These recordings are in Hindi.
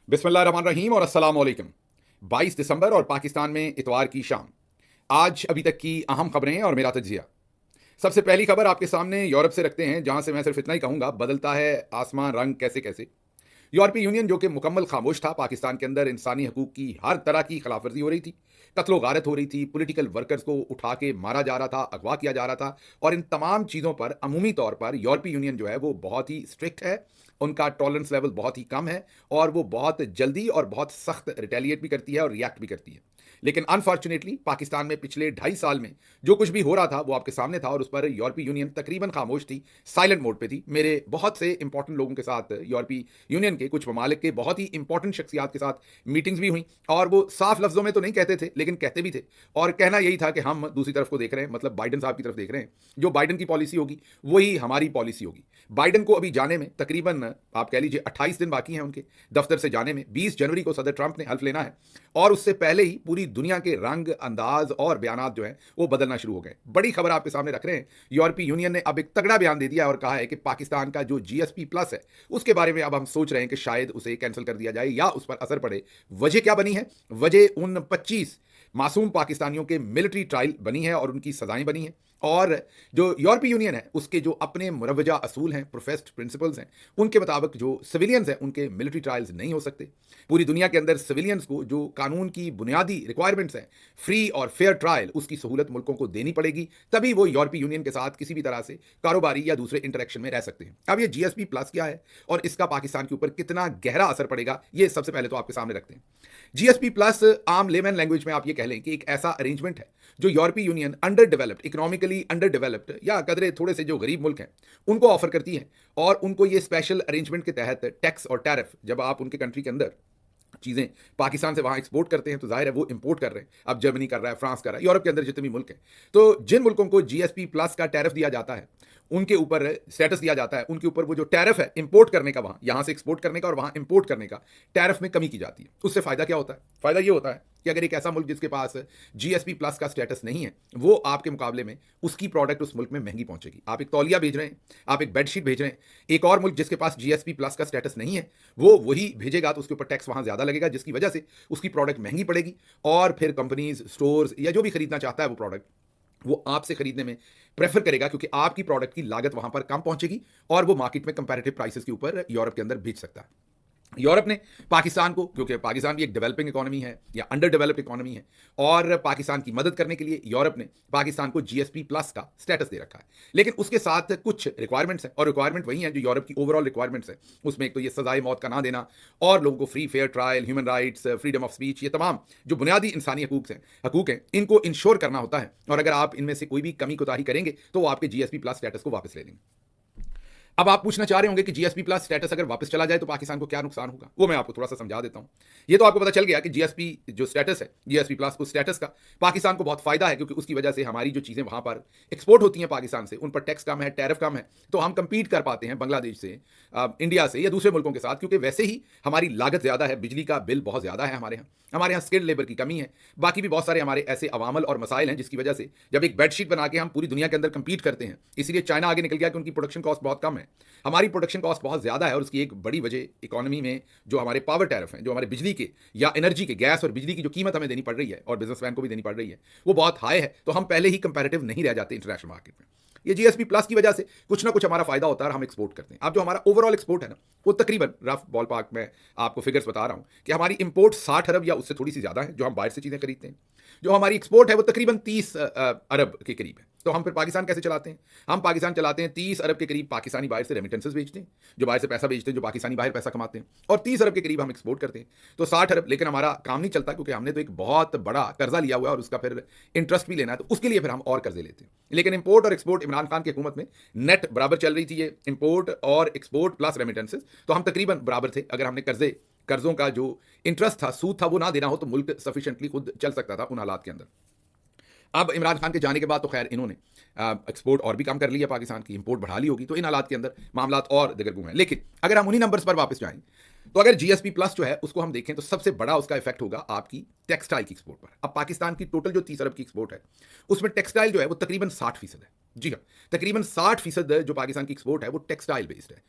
बिस्मिल्लाहिर्रहमानिर्रहीम और अस्सलाम वालेकुम। 22 दिसंबर और पाकिस्तान में इतवार की शाम। आज अभी तक की अहम खबरें और मेरा तजिया। सबसे पहली खबर आपके सामने यूरोप से रखते हैं, जहां से मैं सिर्फ इतना ही कहूंगा, बदलता है आसमान रंग कैसे कैसे। यूरोपीय यूनियन जो कि मुकम्मल खामोश था, पाकिस्तान के अंदर इंसानी हकूक की हर तरह की खिलाफवर्जी हो रही थी, कत्लो गारत हो रही थी, पॉलिटिकल वर्कर्स को उठा के मारा जा रहा था, अगवा किया जा रहा था, और इन तमाम चीज़ों पर अमूमी तौर पर यूरोपीय यूनियन जो है वो बहुत ही स्ट्रिक्ट है। उनका टॉलरेंस लेवल बहुत ही कम है और वो बहुत जल्दी और बहुत सख्त रिटेलिएट भी करती है और रिएक्ट भी करती है। लेकिन अनफॉर्चुनेटली पाकिस्तान में पिछले 2.5 साल में जो कुछ भी हो रहा था वो आपके सामने था और उस पर यूरोपीय यूनियन तकरीबन खामोश थी, साइलेंट मोड पे थी। मेरे बहुत से इंपॉर्टेंट लोगों के साथ, यूरोपीय यूनियन के कुछ ममालिक के बहुत ही इंपॉर्टेंट शख्सियात के साथ मीटिंग्स भी हुई और वो साफ लफ्जों में तो नहीं कहते थे लेकिन कहते भी थे, और कहना यही था कि हम दूसरी तरफ को देख रहे हैं, मतलब बाइडन साहब की तरफ देख रहे हैं। जो बाइडन की पॉलिसी होगी वही हमारी पॉलिसी होगी। बाइडन को अभी जाने में तकरीबन आप कह लीजिए 28 दिन बाकी हैं उनके दफ्तर से जाने में। 20 जनवरी को सदर ट्रंप ने हल्फ लेना है और उससे पहले ही पूरी दुनिया के रंग, अंदाज और बयानात जो हैं वो बदलना शुरू हो गए। बड़ी खबर आपके सामने रख रहे हैं। यूरोपीय यूनियन ने अब एक तगड़ा बयान दे दिया और कहा है कि पाकिस्तान का जो जीएसपी प्लस है उसके बारे में अब हम सोच रहे हैं कि शायद उसे कैंसिल कर दिया जाए या उस पर असर पड़े। वजह क्या बनी है? वजह उन 25 मासूम पाकिस्तानियों के मिलिट्री ट्रायल बनी है और उनकी सजाएं बनी हैं। और जो यूरोपीय यूनियन है उसके जो अपने मुरवजा असूल हैं, प्रोफेस्ड प्रिंसिपल्स हैं, उनके मुताबिक जो सिविलियंस हैं उनके मिलिट्री ट्रायल्स नहीं हो सकते। पूरी दुनिया के अंदर सिविलियंस को जो कानून की बुनियादी रिक्वायरमेंट्स हैं, फ्री और फेयर ट्रायल, उसकी सहूलत मुल्कों को देनी पड़ेगी, तभी वो यूरोपीय यूनियन के साथ किसी भी तरह से कारोबारी या दूसरे इंटरेक्शन में रह सकते हैं। अब ये जीएसपी प्लस क्या है और इसका पाकिस्तान के ऊपर कितना गहरा असर पड़ेगा, ये सबसे पहले तो आपके सामने रखते हैं। जीएसपी प्लस आम लेमन लैंग्वेज में आप ये कह लें कि एक ऐसा अरेंजमेंट है जो यूरोपीय union under developed, economically under developed या कदरे थोड़े से जो गरीब मुल्क हैं उनको ऑफर करती है। और उनको ये स्पेशल अरेंजमेंट के तहत टैक्स और टैरिफ, जब आप उनके कंट्री के अंदर चीज़ें पाकिस्तान से वहाँ एक्सपोर्ट करते हैं तो जाहिर है वो इंपोर्ट कर रहे हैं। अब जर्मनी कर रहा है, फ्रांस कर रहा है, यूरोप के अंदर जितने भी मुल्क हैं, तो जिन मुल्कों को जीएसपी प्लस का टैरिफ दिया जाता है, उनके ऊपर स्टेटस दिया जाता है, उनके ऊपर वो जो टैरिफ है इंपोर्ट करने का, वहाँ यहाँ से एक्सपोर्ट करने का और वहाँ इंपोर्ट करने का, टैरिफ में कमी की जाती है। उससे फ़ायदा क्या होता है? फ़ायदा ये होता है कि अगर एक ऐसा मुल्क जिसके पास जीएसपी प्लस का स्टेटस नहीं है, वो आपके मुकाबले में उसकी प्रोडक्ट उस मुल्क में महंगी पहुंचेगी। आप एक तौलिया भेज रहे हैं, आप एक बेडशीट भेज रहे हैं, एक और मुल्क जिसके पास जीएसपी प्लस का स्टेटस नहीं है वो वही भेजेगा तो उसके ऊपर टैक्स वहां ज्यादा लगेगा, जिसकी वजह से उसकी प्रोडक्ट महंगी पड़ेगी और फिर कंपनीज, स्टोर्स या जो भी खरीदना चाहता है वो प्रोडक्ट, वो आपसे खरीदने में प्रेफर करेगा क्योंकि आपकी प्रोडक्ट की लागत वहां पर कम पहुंचेगी और वो मार्केट में कंपैरेटिव प्राइसेस के ऊपर यूरोप के अंदर बेच सकता है। यूरोप ने पाकिस्तान को, क्योंकि पाकिस्तान भी एक डेवलपिंग इकोनॉमी है या अंडर डेवलप्ड इकोनॉमी है, और पाकिस्तान की मदद करने के लिए यूरोप ने पाकिस्तान को जीएसपी प्लस का स्टेटस दे रखा है। लेकिन उसके साथ कुछ रिक्वायरमेंट्स हैं और रिक्वायरमेंट वही हैं जो यूरोप की ओवरऑल रिक्वायरमेंट्स हैं। उसमें एक तो ये सजाए मौत का ना देना और लोगों को free fair trial, human rights, freedom of speech, ये तमाम जो बुनियादी इंसानी हकूक हैं इनको इंश्योर करना होता है। और अगर आप इनमें से कोई भी कमी कोताही करेंगे तो वो आपके जीएसपी प्लस स्टेटस को वापस ले लेंगे। अब आप पूछना चाह रहे होंगे कि जीएसपी प्लस स्टेटस अगर वापस चला जाए तो पाकिस्तान को क्या नुकसान होगा। वो मैं आपको थोड़ा सा समझा देता हूं। ये तो आपको पता चल गया कि जीएसपी जो स्टेटस है, जीएसपी प्लस उस स्टेटस का पाकिस्तान को बहुत फायदा है क्योंकि उसकी वजह से हमारी जो चीज़ें वहां पर एक्सपोर्ट होती हैं पाकिस्तान से, उन पर टैक्स कम है, टैरिफ कम है, तो हम कंपीट कर पाते हैं बांग्लादेश से, इंडिया से या दूसरे मुल्कों के साथ, क्योंकि वैसे ही हमारी लागत ज़्यादा है, बिजली का बिल बहुत ज़्यादा है हमारे यहाँ स्किल्ड लेबर की कमी है, बाकी भी बहुत सारे हमारे ऐसे अवामल और मसाइल हैं जिसकी वजह से जब एक बेडशीट बना के हम पूरी दुनिया के अंदर कंपीट करते हैं। इसीलिए चाइना आगे निकल गया कि उनकी प्रोडक्शन कॉस्ट बहुत कम है, हमारी प्रोडक्शन कॉस्ट बहुत ज़्यादा है। और उसकी एक बड़ी वजह इकोनॉमी में जो हमारे पावर टैरिफ हैं, जो हमारे बिजली के या एनर्जी के, गैस और बिजली की जो कीमत हमें देनी पड़ रही है और बिजनेसमैन को भी देनी पड़ रही है, वो बहुत हाई है, तो हम पहले ही कंपैरेटिव नहीं रह जाते इंटरनेशनल मार्केट में। ये जीएसपी प्लस की वजह से कुछ ना कुछ हमारा फायदा होता है और हम एक्सपोर्ट करते हैं। अब जो हमारा ओवरऑल एक्सपोर्ट है ना, वो तकरीबन रफ बॉल पार्क में आपको फिगर्स बता रहा हूं कि हमारी इंपोर्ट 60 अरब या उससे थोड़ी सी ज्यादा है जो हम बाहर से चीजें खरीदते हैं। जो हमारी एक्सपोर्ट है वो तकरीबन 30 अरब के करीब है। तो हम फिर पाकिस्तान कैसे चलाते हैं? हम पाकिस्तान चलाते हैं 30 अरब के करीब पाकिस्तानी बाहर से रेमिटेंसेस भेजते हैं, जो बाहर से पैसा भेजते हैं, जो पाकिस्तानी बाहर पैसा कमाते हैं, और 30 अरब के करीब हम एक्सपोर्ट करते हैं। तो 60 अरब, लेकिन हमारा काम नहीं चलता क्योंकि हमने तो एक बहुत बड़ा कर्जा लिया हुआ है और उसका फिर इंटरेस्ट भी लेना है, तो उसके लिए फिर हम और कर्जे लेते हैं। लेकिन इंपोर्ट और एक्सपोर्ट इमरान खान की हुकूमत में नेट बराबर चल रही थी, ये इंपोर्ट और एक्सपोर्ट प्लस रेमिटेंसेस, तो हम तकरीबन बराबर थे। अगर हमने कर्जों का जो इंटरेस्ट था, सूद था, वो ना देना हो तो मुल्क सफिशिएंटली खुद चल सकता था उन हालात के अंदर। अब इमरान खान के जाने के बाद तो खैर इन्होंने एक्सपोर्ट और भी कम कर लिया पाकिस्तान की, इंपोर्ट बढ़ा ली होगी, तो इन हालात के अंदर मामला और दिगरगू हैं। लेकिन अगर हम उन्हीं नंबर्स पर वापस जाएं तो अगर जीएसपी प्लस जो है उसको हम देखें तो सबसे बड़ा उसका इफेक्ट होगा आपकी टेक्सटाइल की एक्सपोर्ट पर। अब पाकिस्तान की टोटल जो 30 अरब की एक्सपोर्ट है उसमें टेक्सटाइल जो है वो तकरीबन 60% है। जी हाँ, तकरीबन 60% जो पाकिस्तान की एक्सपोर्ट है वो टेक्सटाइल बेस्ड है,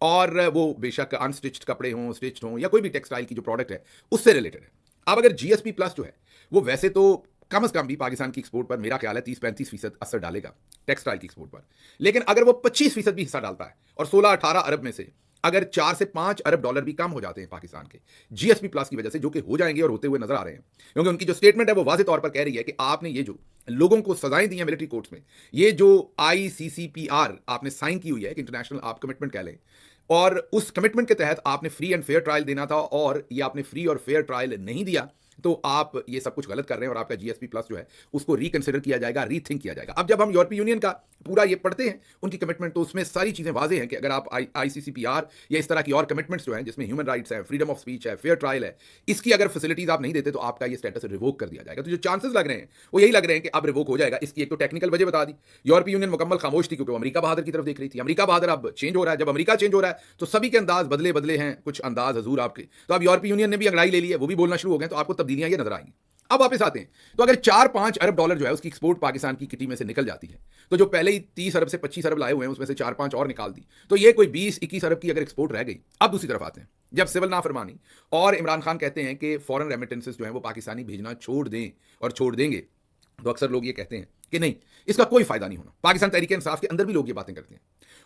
और वो बेशक अनस्टिच्ड कपड़े हों, स्टिच्ड हों, या कोई भी टेक्सटाइल की जो प्रोडक्ट है उससे रिलेटेड है। अब अगर जीएसपी प्लस जो है वो वैसे तो कम से कम भी पाकिस्तान की एक्सपोर्ट पर मेरा ख्याल है 30-35% असर डालेगा टेक्सटाइल की एक्सपोर्ट पर, लेकिन अगर वो 25% भी हिस्सा डालता है और 16-18 अरब में से अगर 4 से 5 अरब डॉलर भी कम हो जाते हैं पाकिस्तान के जीएसपी प्लस की वजह से, जो कि हो जाएंगे और होते हुए नजर आ रहे हैं, क्योंकि उनकी जो स्टेटमेंट है वो वाज़ेह तौर पर कह रही है कि आपने ये जो लोगों को सजाएं दी हैं मिलिट्री कोर्ट्स में, ये जो आईसीसीपीआर आपने साइन की हुई है, एक इंटरनेशनल आप कमिटमेंट कह लें, और उस कमिटमेंट के तहत आपने फ्री एंड फेयर ट्रायल देना था और ये आपने फ्री और फेयर ट्रायल नहीं दिया, तो आप ये सब कुछ गलत कर रहे हैं और आपका जीएसपी प्लस जो है उसको रिकंसिडर किया जाएगा, रीथिंक किया जाएगा। अब जब हम यूरोपीय यूनियन का पूरा ये पढ़ते हैं उनकी कमिटमेंट, तो उसमें सारी चीजें वाजे हैं कि अगर आप आईसीसीपीआर या इस तरह की और कमिटमेंट्स जो हैं जिसमें ह्यूमन राइट्स है, फ्रीडम ऑफ स्पीच है, फेयर ट्रायल है, इसकी अगर फैसिलिटीज आप नहीं देते तो आपका ये स्टेटस रिवोक कर दिया जाएगा। तो जो चांसेस लग रहे हैं वो यही लग रहे हैं कि अब रिवोक हो जाएगा। इसकी एक तो टेक्निकल वजह बता दी, यूरोपीय यूनियन मुकम्मल खामोश थी क्योंकि वो अमेरिका बहादुर की तरफ देख रही थी। अमेरिका बहादुर अब चेंज हो रहा है, जब अमेरिका चेंज हो रहा है तो सभी के अंदाज बदले बदले हैं, कुछ अंदाज हजूर आपके, तो अब यूरोपीय यूनियन ने भी अंगड़ाई ले ली है, वो भी बोलना शुरू हो गए, तो आपको तब्दीलियां ये नजर आएंगी। अब वापस आते हैं, तो अगर 4-5 अरब डॉलर जो है उसकी एक्सपोर्ट पाकिस्तान की किटी में से निकल जाती है, तो जो पहले ही 30 अरब से 25 अरब लाए हुए हैं उसमें से 4-5 और निकाल दी, तो ये कोई 20-21 अरब की अगर एक्सपोर्ट रह गई। अब दूसरी तरफ आते हैं, जब सिविल नाफरमानी और इमरान खान कहते हैं कि फॉरेन रेमिटेंसेस जो है वो पाकिस्तानी भेजना छोड़ दें और छोड़ देंगे, तो अक्सर लोग ये कहते हैं कि नहीं, इसका कोई फायदा नहीं होना। पाकिस्तान तहरीक इंसाफ के अंदर भी लोग ये बातें करते हैं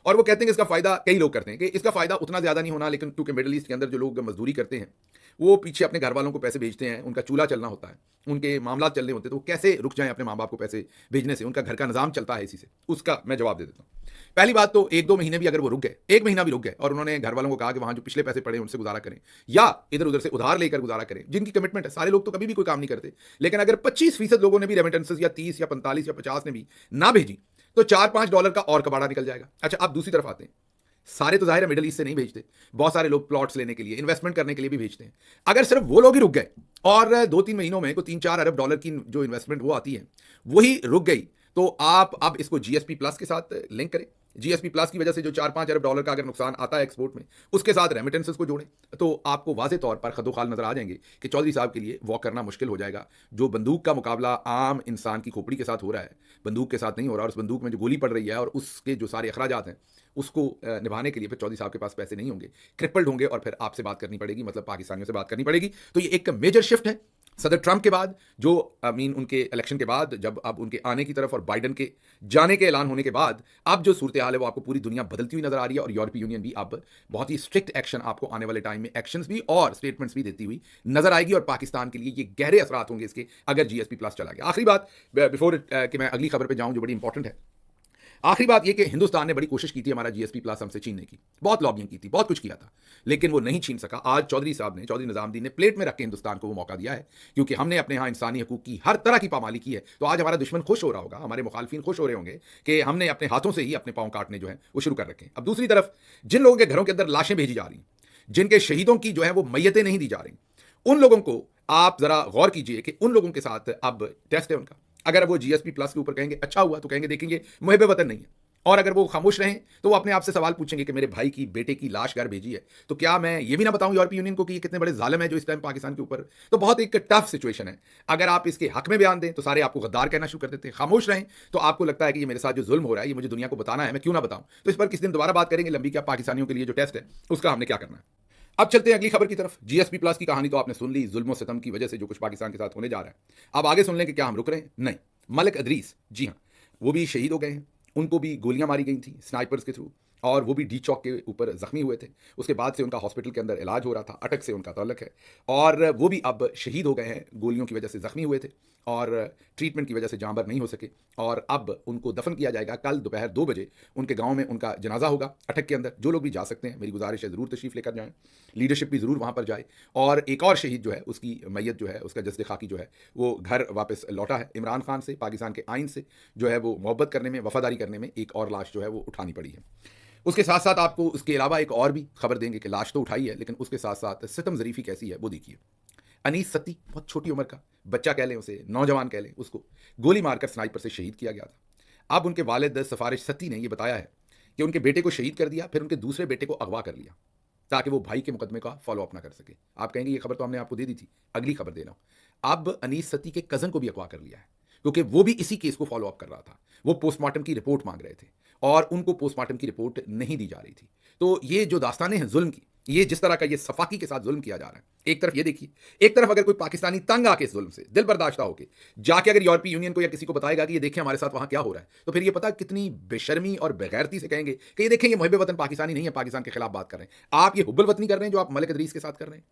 और वो कहते हैं कि इसका फायदा, कई लोग करते हैं कि इसका फायदा उतना ज्यादा नहीं होना, लेकिन क्योंकि मिडिल ईस्ट के अंदर जो लोग मजदूरी करते हैं वो पीछे अपने घर वालों को पैसे भेजते हैं, उनका चूल्हा चलना होता है, उनके मामला चलने होते हैं, तो वो कैसे रुक जाएं अपने माँ बाप को पैसे भेजने से, उनका घर का निजाम चलता है इसी से। उसका मैं जवाब दे देता हूँ। पहली बात तो 1-2 महीने भी अगर वो रुक गए, 1 महीना भी रुक गए और उन्होंने घर वालों को कहा कि वहां जो पिछले पैसे पड़े उनसे गुजारा करें या इधर उधर से उधार लेकर गुजारा करें, जिनकी कमिटमेंट है, सारे लोग तो कभी भी कोई काम नहीं करते, लेकिन अगर 25% लोगों ने भी रेमिटेंसेस या 30 या 45 या 50 ने भी ना भेजी तो 4-5 डॉलर का और कबाड़ा निकल जाएगा। अच्छा, आप दूसरी तरफ आते हैं, सारे तो जाहिर है मिडिल ईस्ट से नहीं भेजते, बहुत सारे लोग प्लॉट्स लेने के लिए, इन्वेस्टमेंट करने के लिए भी भेजते हैं। अगर सिर्फ वो लोग ही रुक गए और 2-3 महीनों में को 3-4 अरब डॉलर की जो इन्वेस्टमेंट वो आती है वही रुक गई, तो आप अब इसको जीएसपी प्लस के साथ लिंक करें। जीएसपी प्लस की वजह से जो 4-5 अरब डॉलर का अगर नुकसान आता है एक्सपोर्ट में, उसके साथ रेमिटेंसेस को जोड़ें, तो आपको वाज़ेह तौर पर खदोखाल नजर आ जाएंगे कि चौधरी साहब के लिए वॉक करना मुश्किल हो जाएगा। जो बंदूक का मुकाबला आम इंसान की खोपड़ी के साथ हो रहा है, बंदूक के साथ नहीं हो रहा, और उस बंदूक में जो गोली पड़ रही है और उसके जो सारे अखराजात हैं उसको निभाने के लिए फिर चौधरी साहब के पास पैसे नहीं होंगे, क्रिपल्ड होंगे, और फिर आपसे बात करनी पड़ेगी, मतलब पाकिस्तानियों से बात करनी पड़ेगी। तो ये एक मेजर शिफ्ट है सदर ट्रंप के बाद, जो उनके इलेक्शन के बाद, जब अब उनके आने की तरफ और बाइडन के जाने के ऐलान होने के बाद अब जो सूरत हाल है वो आपको पूरी दुनिया बदलती हुई नजर आ रही है, और यूरोपीय यूनियन भी अब बहुत ही स्ट्रिक्ट एक्शन आपको आने वाले टाइम में एक्शंस भी और स्टेटमेंट्स भी देती हुई नजर आएगी, और पाकिस्तान के लिए ये गहरे असरात होंगे इसके अगर जीएसपी प्लस चला गया। आखिरी बात बिफोर कि मैं अगली खबर पर जाऊं जो बड़ी इंपॉर्टेंट है, आखिरी बात यह कि हिंदुस्तान ने बड़ी कोशिश की थी हमारा जीएसपी प्लस हमसे छीनने की, बहुत लॉबिंग की थी, बहुत कुछ किया था, लेकिन वो नहीं छीन सका। आज चौधरी साहब ने, चौधरी निजामुद्दीन ने प्लेट में रख के हिंदुस्तान को वो मौका दिया है, क्योंकि हमने अपने यहाँ इंसानी हकूक की हर तरह की पामाली की है। तो आज हमारा दुश्मन खुश हो रहा होगा, हमारे मुखालफिन खुश हो रहे होंगे कि हमने अपने हाथों से ही अपने पाँव काटने जो है वो शुरू कर रखे हैं। अब दूसरी तरफ जिन लोगों के घरों के अंदर लाशें भेजी जा रही, जिनके शहीदों की जो है वो मैयतें नहीं दी जा रही, उन लोगों को आप जरा गौर कीजिए कि उन लोगों के साथ अब टेस्ट है उनका। अगर वो जीएसपी प्लस के ऊपर कहेंगे अच्छा हुआ, तो कहेंगे देखेंगे मुहिब वतन नहीं है, और अगर वो खामोश रहें तो वो अपने आप से सवाल पूछेंगे कि मेरे भाई की बेटे की लाश घर भेजी है, तो क्या मैं ये भी ना बताऊं यूरोपीय यूनियन को कि ये कितने बड़े जालिम है जो इस टाइम पाकिस्तान के ऊपर। तो बहुत एक टफ सिचुएशन है। अगर आप इसके हक में बयान दें तो सारे आपको गद्दार कहना शुरू कर देते हैं, खामोश रहें तो आपको लगता है कि ये मेरे साथ जो जुल्म हो रहा है ये मुझे दुनिया को बताना है, मैं क्यों ना बताऊं। तो इस पर किस दिन दोबारा बात करेंगे लंबी, क्या पाकिस्तानियों के लिए जो टेस्ट है उसका हमने क्या करना है। अब चलते हैं अगली खबर की तरफ। जीएसपी प्लस की कहानी तो आपने सुन ली, जुल्म सितम की वजह से जो कुछ पाकिस्तान के साथ होने जा रहा है। अब आगे सुन लें कि क्या हम रुक रहे हैं? नहीं। मलिक अदरीस, जी हाँ, वो भी शहीद हो गए हैं, उनको भी गोलियां मारी गई थी स्नाइपर्स के थ्रू, और वो भी डी चौक के ऊपर जख्मी हुए थे। उसके बाद से उनका हॉस्पिटल के अंदर इलाज हो रहा था, अटक से उनका ताल्लुक है, और वो भी अब शहीद हो गए हैं, गोलियों की वजह से जख्मी हुए थे और ट्रीटमेंट की वजह से जांबर नहीं हो सके, और अब उनको दफन किया जाएगा। कल दोपहर 2 बजे उनके गांव में उनका जनाजा होगा अटक के अंदर। जो लोग भी जा सकते हैं, मेरी गुजारिश है ज़रूर तशरीफ़ लेकर जाएं, लीडरशिप भी ज़रूर वहाँ पर जाए। और एक और शहीद जो है उसकी मैयत जो है, उसका जस्द खाकी जो है वो घर वापस लौटा है। इमरान खान से, पाकिस्तान के आइन से जो है वो मोहब्बत करने में, वफादारी करने में एक और लाश जो है वो उठानी पड़ी है। उसके साथ साथ आपको उसके अलावा एक और भी खबर देंगे कि लाश तो उठाई है, लेकिन उसके साथ साथ सितम ज़रीफ़ी कैसी है वो देखिए। अनीस सत्ती, बहुत छोटी उम्र का बच्चा कह लें उसे, नौजवान कह लें उसको, गोली मारकर स्नाइपर से शहीद किया गया था। अब उनके वालिद सफारिश सत्ती ने यह बताया है कि उनके बेटे को शहीद कर दिया, फिर उनके दूसरे बेटे को अगवा कर लिया ताकि वो भाई के मुकदमे का फॉलो अप ना कर सके। आप कहेंगे ये खबर तो हमने आपको दे दी थी, अगली खबर दे रहा हूं। अब अनीस सत्ती के कज़न को भी अगवा कर लिया है। क्योंकि वो भी इसी केस को फॉलो अप कर रहा था। वो पोस्टमार्टम की रिपोर्ट मांग रहे थे और उनको पोस्टमार्टम की रिपोर्ट नहीं दी जा रही थी। तो ये जो दास्तानें हैं जुल्म की, ये जिस तरह का ये सफाकी के साथ जुल्म किया जा रहा है, एक तरफ ये देखिए, एक तरफ अगर कोई पाकिस्तानी तंग आके इस जुल्म से दिल बर्दाश्त होके जाके अगर यूरोपीय यूनियन को या किसी को बताएगा कि ये देखें हमारे साथ वहां क्या हो रहा है, तो फिर ये पता कितनी बेशर्मी और बेगैरती से कहेंगे कि ये देखें, ये मुहिब वतन पाकिस्तानी नहीं है, पाकिस्तान के खिलाफ बात कर रहे हैं। आप ये हुब्बुल वतनी कर रहे हैं जो आप मलिक इदरीस के साथ कर रहे हैं,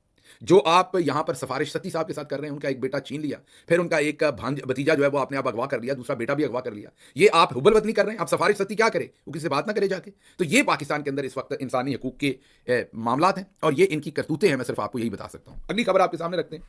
जो आप यहां पर सफारिश सत्ती साहब के साथ कर रहे हैं। उनका एक बेटा छीन लिया, फिर उनका एक भतीजा जो है वो आपने आप अगवा कर लिया, दूसरा बेटा भी अगवा कर लिया। ये आप हुब्बुल वतनी कर रहे हैं। आप सफारिश सत्ती क्या करे, वो किसी से बात ना करे जाके। तो ये पाकिस्तान के अंदर इस वक्त इंसानी हकूक के मामलात हैं और ये इनकी करतूतें हैं। मैं सिर्फ आपको यही बता सकता हूं। अगली खबर आपके सामने रखते हैं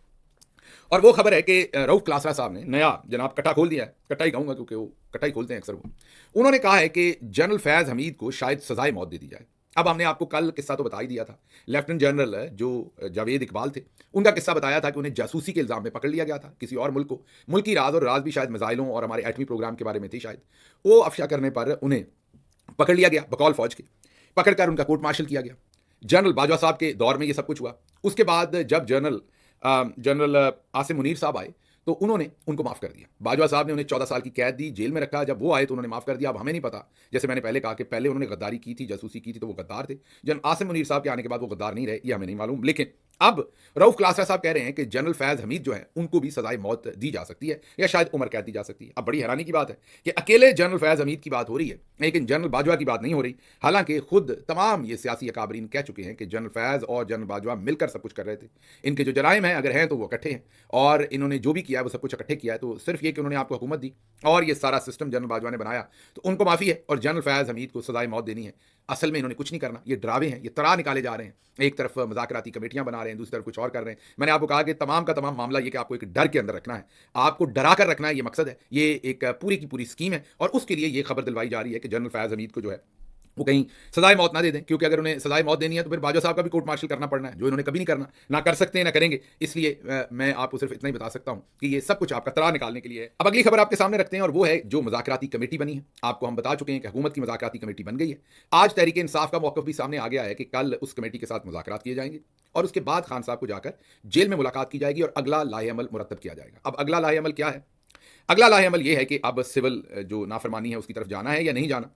और वो खबर है कि रऊफ क्लासरा साहब ने नया जनाब कट्टा खोल दिया है। कट्टा ही कहूंगा क्योंकि वो कट्टा ही खोलते हैं अक्सर। वो उन्होंने कहा है कि जनरल फैज हमीद को शायद सजाए मौत दे दी जाए। अब हमने आपको कल किस्सा तो बता ही दिया था। लेफ्टिनेंट जनरल जो जावेद इकबाल थे, उनका किस्सा बताया था कि उन्हें जासूसी के इल्जाम में पकड़ लिया गया था किसी और मुल्क को। मुल्क की राज और राज भी शायद मिसाइलों और हमारे एटमी प्रोग्राम के बारे में थी शायद। वो अफशा करने पर उन्हें पकड़ लिया गया बकौल फौज के। पकड़कर उनका कोर्ट मार्शल किया गया। जनरल बाजवा साहब के दौर में ये सब कुछ हुआ। उसके बाद जब जनरल आसिम मुनीर साहब आए तो उन्होंने उनको माफ़ कर दिया। बाजवा साहब ने उन्हें 14 साल की कैद दी, जेल में रखा। जब वो आए तो उन्होंने माफ़ कर दिया। अब हमें नहीं पता, जैसे मैंने पहले कहा कि पहले उन्होंने गद्दारी की थी, जासूसी की थी, तो वो गद्दार थे। जन आसिम मुनीर साहब के आने के बाद वो गद्दार नहीं रहे, ये हमें नहीं मालूम। लेकिन अब रऊफ क्लासरा साहब कह रहे हैं कि जनरल फैज हमीद जो है उनको भी सजाए मौत दी जा सकती है या शायद उम्र कैद दी जा सकती है। अब बड़ी हैरानी की बात है कि अकेले जनरल फैज हमीद की बात हो रही है, लेकिन जनरल बाजवा की बात नहीं हो रही। हालांकि खुद तमाम ये सियासी अकाबरीन कह चुके हैं कि जनरल फैज और जनरल बाजवा मिलकर सब कुछ कर रहे थे। इनके जो जराइम हैं अगर हैं तो वो इकट्ठे हैं और इन्होंने जो भी किया है वो सब कुछ इकट्ठे किया है। तो सिर्फ ये कि उन्होंने आपको हुकूमत दी और ये सारा सिस्टम जनरल बाजवा ने बनाया, तो उनको माफ़ी है। और जनरल फैज हमीद को सजाए मौत देनी है। असल में इन्होंने कुछ नहीं करना। ये डरावे हैं, ये तरा निकाले जा रहे हैं। एक तरफ मुज़ाकराती कमेटियां बना रहे हैं, दूसरी तरफ कुछ और कर रहे हैं। मैंने आपको कहा कि तमाम का तमाम मामला ये कि आपको एक डर के अंदर रखना है, आपको डरा कर रखना है, ये मकसद है। ये एक पूरी की पूरी स्कीम है और उसके लिए ये खबर दिलवाई जा रही है कि जनरल फैज हमीद को जो है वो कहीं सजाए मौत ना दे दें, क्योंकि अगर उन्हें सजाए मौत देनी है तो फिर बाजवा साहब का भी कोर्ट मार्शल करना पड़ना है, जो इन्होंने कभी नहीं करना, ना कर सकते हैं ना करेंगे। इसलिए मैं आपको सिर्फ इतना ही बता सकता हूं कि ये सब कुछ आपका तरा निकालने के लिए है। अब अगली खबर आपके सामने रखते हैं और वो है जो मुज़ाकराती कमेटी बनी है। आपको हम बता चुके हैं कि हुकूमत की मुज़ाकराती कमेटी बन गई है। आज तहरीक इंसाफ का मौक़िफ़ भी सामने आ गया है कि कल उस कमेटी के साथ मुज़ाकरात किए जाएंगे और उसके बाद खान साहब को जाकर जेल में मुलाकात की जाएगी और अगला लाहे अमल मुरतब किया जाएगा। अब अगला लाहे अमल क्या है? अगला लाहे अमल ये है कि अब सिविल जो नाफरमानी है उसकी तरफ जाना है या नहीं जाना,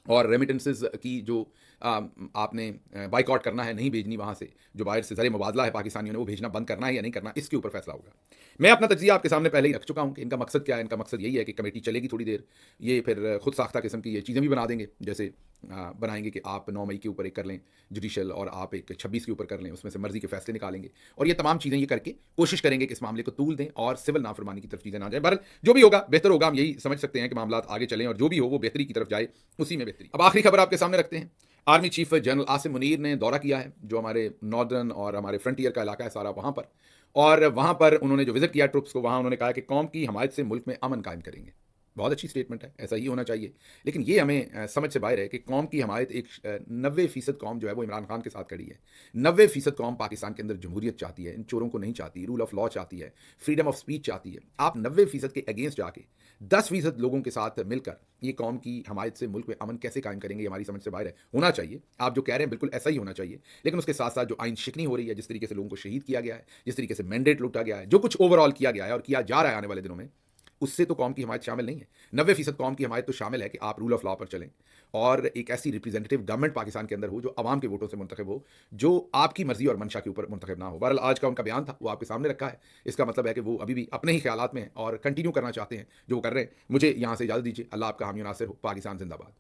और रेमिटेंसेस की जो आपने बाइकआउट करना है, नहीं भेजनी वहाँ से, जो बाहर से ज़र मुबादला है पाकिस्तानियों ने वो भेजना बंद करना है या नहीं करना, इसके ऊपर फैसला होगा। मैं अपना तज्जिया आपके सामने पहले ही रख चुका हूँ कि इनका मकसद क्या है। इनका मकसद यही है कि कमेटी चलेगी थोड़ी देर, ये फिर खुद साख्ता किस्म की ये चीज़ें भी बना देंगे। जैसे बनाएंगे कि आप 9 मई के ऊपर एक कर लें जुडिशल और आप एक 26 के ऊपर कर लें, उसमें से मर्जी के फैसले निकालेंगे और ये तमाम चीज़ें ये करके कोशिश करेंगे कि इस मामले को तूल दें और सिविल नाफरमानी की तरफ चीज़ें ना जाए। बहरहाल जो भी होगा बेहतर होगा। हम यही समझ सकते हैं कि मामला आगे चलें और जो भी हो वो बेहतरी की तरफ जाए, उसी में बेहतरी। अब आखिरी खबर आपके सामने रखते हैं। Army chief general Asim Munir ने दौरा किया है जो हमारे नॉर्दर्न और हमारे फ्रंटियर का इलाका है सारा, वहाँ पर, और वहाँ पर उन्होंने जो विजिट किया ट्रुप्स को, वहाँ उन्होंने कहा कि कौम की हमायत से मुल्क में अमन कायम करेंगे। बहुत अच्छी स्टेटमेंट है, ऐसा ही होना चाहिए। लेकिन ये हमें समझ से बाहर है कि कौम की हमायत एक 90% कौम जो है वो इमरान खान के साथ खड़ी है। 90% कौम पाकिस्तान के अंदर जमहूरियत चाहती है, इन चोरों को नहीं चाहती, रूल ऑफ लॉ चाहती है, फ्रीडम ऑफ स्पीच चाहती है। आप 90% के अगेंस्ट जाके 10% लोगों के साथ मिलकर ये कौम की हमायत से मुल्क में अमन कैसे कायम करेंगे, हमारी समझ से बाहर है। होना चाहिए, आप जो कह रहे हैं बिल्कुल ऐसा ही होना चाहिए। लेकिन उसके साथ साथ जो आइन शिकनी हो रही है, जिस तरीके से लोगों को शहीद किया गया है, जिस तरीके से मैंडेट लूटा गया है, जो कुछ ओवरऑल किया गया है और किया जा रहा है आने वाले दिनों में, उससे तो कौम की हमायत शामिल नहीं है। 90% कौम की हमायत तो शामिल है कि आप रूल ऑफ लॉ पर चलें और एक ऐसी रिप्रेजेंटेटिव गवर्नमेंट पाकिस्तान के अंदर हो जो आवाम के वोटों से मुंतखब हो, जो आपकी मर्जी और मंशा के ऊपर मुंतखब ना हो। बहरहाल आज का उनका बयान था, वो आपके सामने रखा है। इसका मतलब है कि वो अभी भी अपने ही ख्यालात में हैं और कंटिन्यू करना चाहते हैं जो वो कर रहे हैं। मुझे यहाँ से इजाज़त दीजिए। अल्लाह आपका हामी नासिर हो। पाकिस्तान जिंदाबाद।